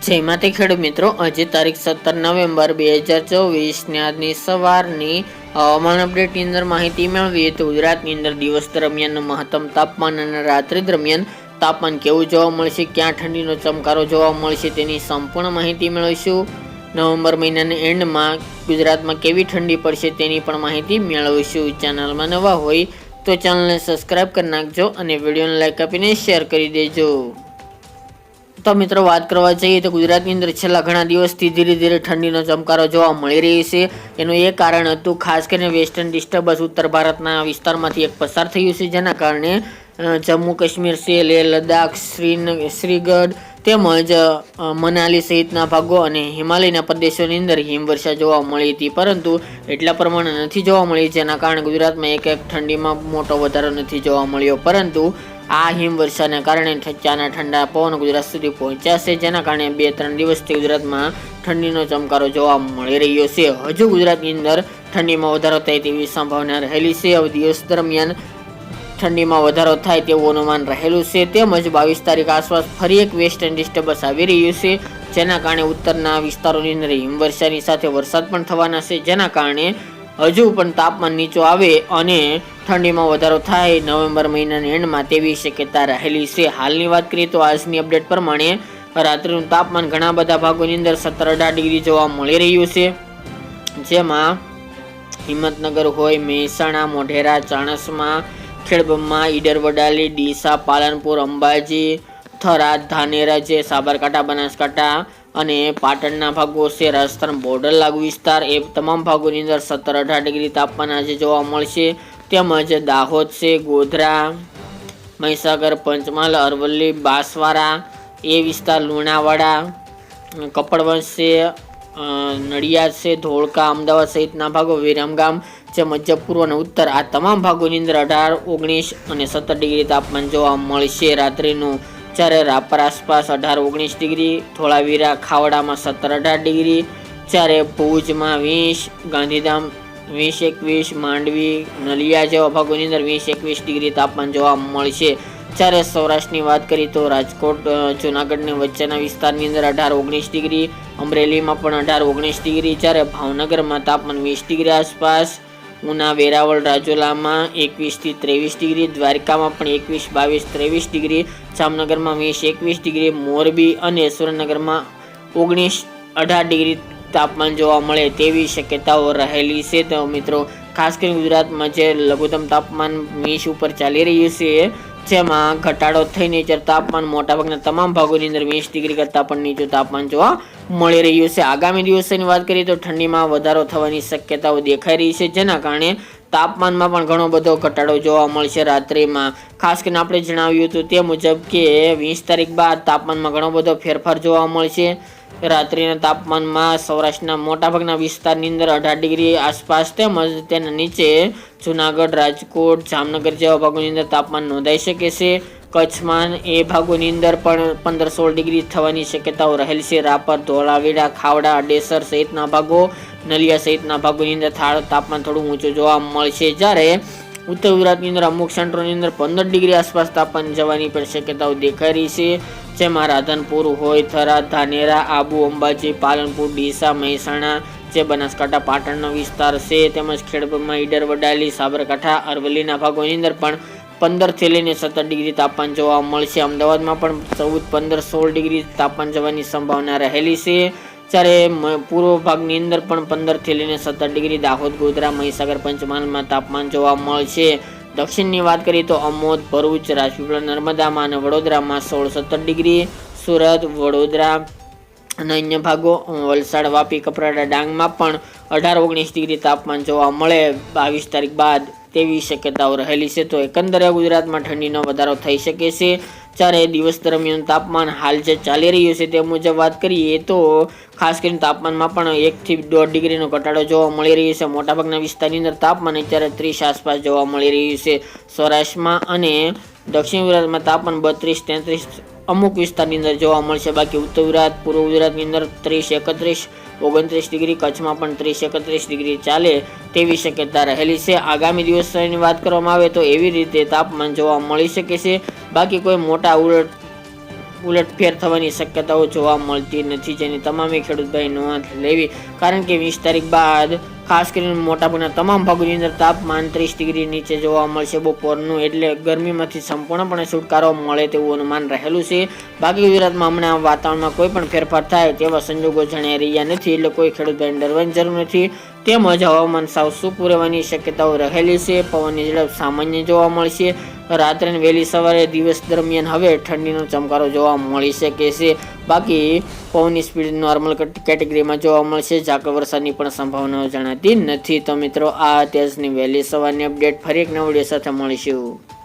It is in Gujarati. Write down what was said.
જય માતા ખેડૂત મિત્રો, આજે તારીખ 17 નવેમ્બર 2024 ને આજની સવારની હવામાન અપડેટની અંદર માહિતી મેળવીએ તો ગુજરાતની અંદર દિવસ દરમિયાન મહત્તમ તાપમાન અને રાત્રિ દરમિયાન તાપમાન કેવું જોવા મળશે, ક્યાં ઠંડીનો ચમકારો જોવા મળશે તેની સંપૂર્ણ માહિતી મેળવીશું. નવેમ્બર મહિનાના એન્ડમાં ગુજરાતમાં કેવી ઠંડી પડશે તેની પણ માહિતી મેળવીશું. ચેનલમાં નવા હોય તો ચેનલને સબસ્ક્રાઈબ કરી નાખજો અને વિડીયોને લાઈક આપીને શેર કરી દેજો. તો મિત્રો, વાત કરવા જઈએ તો ગુજરાતની અંદર છેલ્લા ઘણા દિવસથી ધીરે ધીરે ઠંડીનો ચમકારો જોવા મળી રહી છે. એનું એ કારણ હતું ખાસ કરીને વેસ્ટર્ન ડિસ્ટર્બન્સ ઉત્તર ભારતના વિસ્તારમાંથી એક પસાર થયું છે, જેના કારણે જમ્મુ કાશ્મીર છે, લેહ લદ્દાખ, શ્રીગઢ તેમજ મનાલી સહિતના ભાગો અને હિમાલયના પ્રદેશોની અંદર હિમવર્ષા જોવા મળી હતી, પરંતુ એટલા પ્રમાણે નથી જોવા મળી, જેના કારણે ગુજરાતમાં એક ઠંડીમાં મોટો વધારો નથી જોવા મળ્યો. પરંતુ આ હિમવર્ષાને કારણે ચાના ઠંડા પવન ગુજરાત સુધી પહોંચ્યા છે, જેના કારણે 2-3 દિવસથી ગુજરાતમાં ઠંડીનો ચમકારો જોવા મળી રહ્યો છે. હજુ ગુજરાતની અંદર ઠંડીમાં વધારો થાય તેવી સંભાવના રહેલી છે. હવે દિવસ દરમિયાન ઠંડીમાં વધારો થાય તેવું અનુમાન રહેલું છે. તેમજ 22 તારીખ આસપાસ ફરી એક વેસ્ટર્ન ડિસ્ટર્બન્સ આવી રહ્યું છે, જેના કારણે ઉત્તરના વિસ્તારોની અંદર હિમવર્ષાની સાથે વરસાદ પણ થવાના છે, જેના કારણે હજુ પણ તાપમાન નીચું આવે અને ઠંડીમાં વધારો થાય નવેમ્બર મહિનાના એન્ડમાં તેવી શક્યતા રહેલી છે. હાલની વાત કરીએ તો આજની અપડેટ પ્રમાણે રાત્રિનું તાપમાન ઘણા બધા ભાગોની અંદર 17-18 ડિગ્રી જોવા મળી રહ્યું છે, જેમાં હિંમતનગર હોય, મહેસાણા, મોઢેરા, ચાણસ્મા, ખેડબ્રહ્મા, ઈડર વડાલી, ડીસા, પાલનપુર, અંબાજી, થરાદ, ધાનેરા છે, સાબરકાંઠા, બનાસકાંઠા અને પાટણના ભાગો છે, રાજસ્થાન બોર્ડર લાગુ વિસ્તાર, એ તમામ ભાગોની અંદર 17-18 ડિગ્રી તાપમાન આજે જોવા મળશે. તેમજ દાહોદ છે, ગોધરા, મહીસાગર, પંચમહાલ, અરવલ્લી, બાંસવાડા એ વિસ્તાર, લુણાવાડા, કપડવંશ છે, નડિયાદ છે, ધોળકા, અમદાવાદ સહિતના ભાગો, વિરમગામ જે મધ્ય પૂર્વ અને ઉત્તર, આ તમામ ભાગોની અંદર 18, 19 અને 17 ડિગ્રી તાપમાન જોવા મળશે રાત્રિનું. જ્યારે રાપર આસપાસ 18-19 ડિગ્રી, ધોળાવીરા, ખાવડામાં 17-18 ડિગ્રી, જ્યારે ભુજમાં 20, ગાંધીધામ 20-21, માંડવી, નલિયા જેવા ભાગોની અંદર 20-21 ડિગ્રી તાપમાન જોવા મળશે. જ્યારે સૌરાષ્ટ્રની વાત કરીએ તો રાજકોટ, જૂનાગઢની વચ્ચેના વિસ્તારની અંદર 18-19 ડિગ્રી, અમરેલીમાં પણ 18-19 ડિગ્રી, જ્યારે ભાવનગરમાં તાપમાન 20 ડિગ્રી આસપાસ, ઉના, વેરાવળ, રાજુલામાં 21 થી 23 ડિગ્રી, દ્વારકામાં પણ 21, 22, 23 ડિગ્રી, જામનગરમાં 20-21 ડિગ્રી, મોરબી અને સુરેન્દ્રનગરમાં 19-18 ડિગ્રી તાપમાન જોવા મળે તેવી શક્યતાઓ રહેલી છે. તો મિત્રો, ખાસ કરીને ગુજરાતમાં જે લઘુત્તમ તાપમાન 20 ઉપર ચાલી રહ્યું છે, જેમાં ઘટાડો થઈને જ્યારે તાપમાન મોટાભાગના તમામ ભાગોની અંદર 20 ડિગ્રી કરતાં પણ નીચું તાપમાન જોવા મળી રહ્યું છે. આગામી દિવસોની વાત કરીએ તો ઠંડીમાં વધારો થવાની શક્યતાઓ દેખાઈ રહી છે, જેના કારણે તાપમાનમાં પણ ઘણો બધો ઘટાડો જોવા મળશે રાત્રિમાં. ખાસ કરીને આપણે જણાવ્યું હતું તે મુજબ કે 20 તારીખ બાદ તાપમાનમાં ઘણો બધો ફેરફાર જોવા મળશે. રાત્રિના તાપમાનમાં સૌરાષ્ટ્રના મોટાભાગના વિસ્તારની અંદર 18 ડિગ્રી આસપાસ તેમજ તેના નીચે જૂનાગઢ, રાજકોટ, જામનગર જેવા ભાગોની અંદર તાપમાન નોંધાઈ શકે છે. કચ્છમાં એ ભાગોની અંદર પણ 15-16 ડિગ્રી થવાની શક્યતાઓ રહેલ છે. રાપર, ધોળાવીરા, ખાવડા, અડેસર સહિતના ભાગો, નલિયા સહિતના ભાગોની અંદર તાપમાન થોડું ઊંચું જોવા મળશે. જ્યારે ઉત્તર ગુજરાતની અંદર અમુક સેન્ટરોની અંદર 15 ડિગ્રી આસપાસ તાપમાન જવાની પણ શક્યતાઓ દેખાઈ રહી છે, જેમાં રાધનપુર હોય, થરાદ, ધાનેરા, આબુ, અંબાજી, પાલનપુર, ડીસા, મહેસાણા જે બનાસકાંઠા પાટણનો વિસ્તાર છે, તેમજ ખેડબ્રહ્મા, ઈડર વડાલી, સાબરકાંઠા, અરવલ્લીના ભાગોની અંદર પણ 15 થી લઈને 17 ડિગ્રી તાપમાન જોવા મળશે. અમદાવાદમાં પણ 14, 15, 16 ડિગ્રી તાપમાન જવાની સંભાવના રહેલી છે. જ્યારે પૂર્વ ભાગની અંદર પણ 15 થી લઈને 17 ડિગ્રી, દાહોદ, ગોધરા, મહીસાગર, પંચમહાલમાં તાપમાન જોવા મળશે. દક્ષિણની વાત કરીએ તો અમોદ, ભરૂચ, રાજપીપળા, નર્મદામાં અને વડોદરામાં 16-17 ડિગ્રી, સુરત, વડોદરા અને અન્ય ભાગો, વલસાડ, વાપી, કપરાડા, ડાંગમાં પણ 18-19 ડિગ્રી તાપમાન જોવા મળે 22 તારીખ બાદ તેવી શક્યતાઓ રહેલી છે. તો એકંદરે ગુજરાતમાં ઠંડીનો વધારો થઈ શકે છે. જ્યારે દિવસ દરમિયાન તાપમાન હાલ જે ચાલી રહ્યું છે તે મુજબ વાત કરીએ તો ખાસ કરીને તાપમાનમાં પણ 1 થી 1.5 ડિગ્રીનો ઘટાડો જોવા મળી રહ્યો છે. મોટાભાગના વિસ્તારની અંદર તાપમાન અત્યારે 30 આસપાસ જોવા મળી રહ્યું છે. સૌરાષ્ટ્રમાં અને દક્ષિણ ગુજરાતમાં તાપમાન 32-33 અમુક વિસ્તારની અંદર જોવા મળશે. બાકી ઉત્તર ગુજરાત, પૂર્વ ગુજરાતની અંદર 30-31, 29 ડિગ્રી, કચ્છમાં પણ 30-31 ડિગ્રી ચાલે તેવી શક્યતા રહેલી છે. આગામી દિવસોની વાત કરવામાં આવે તો એવી રીતે તાપમાન જોવા મળી શકે છે. બાકી કોઈ મોટા ઉલટફેર થવાની શક્યતાઓ જોવા મળતી નથી, જેની તમામે ખેડૂત ભાઈ નોંધ લેવી, કારણ કે 20 તારીખ બાદ ખાસ કરીને મોટાભાગના તમામ ભાગોની અંદર તાપમાન 30 ડિગ્રી નીચે જોવા મળશે બપોરનું, એટલે ગરમીમાંથી સંપૂર્ણપણે છુટકારો મળે તેવું અનુમાન રહેલું છે. બાકી ગુજરાતમાં હમણાં વાતાવરણમાં કોઈ પણ ફેરફાર થાય તેવા સંજોગો જણાઈ રહ્યા નથી, એટલે કોઈ ખેડૂત ભાઈને ડરવાની જરૂર નથી. તેમજ હવામાન સાવ સૂકું રહેવાની શક્યતાઓ રહેલી છે. પવનની ઝડપ સામાન્ય જોવા મળશે. રાત્રે વહેલી સવારે દિવસ દરમિયાન હવે ઠંડીનો ચમકારો જોવા મળી શકે છે. બાકી પવનની સ્પીડ નોર્મલ કેટેગરીમાં જોવા મળશે. ઝાકળ વરસાદની પણ સંભાવનાઓ જણાતી નથી. તો મિત્રો, આ અત્યારની વહેલી સવારની અપડેટ. ફરી એક નવા વિડીયો સાથે મળીશું.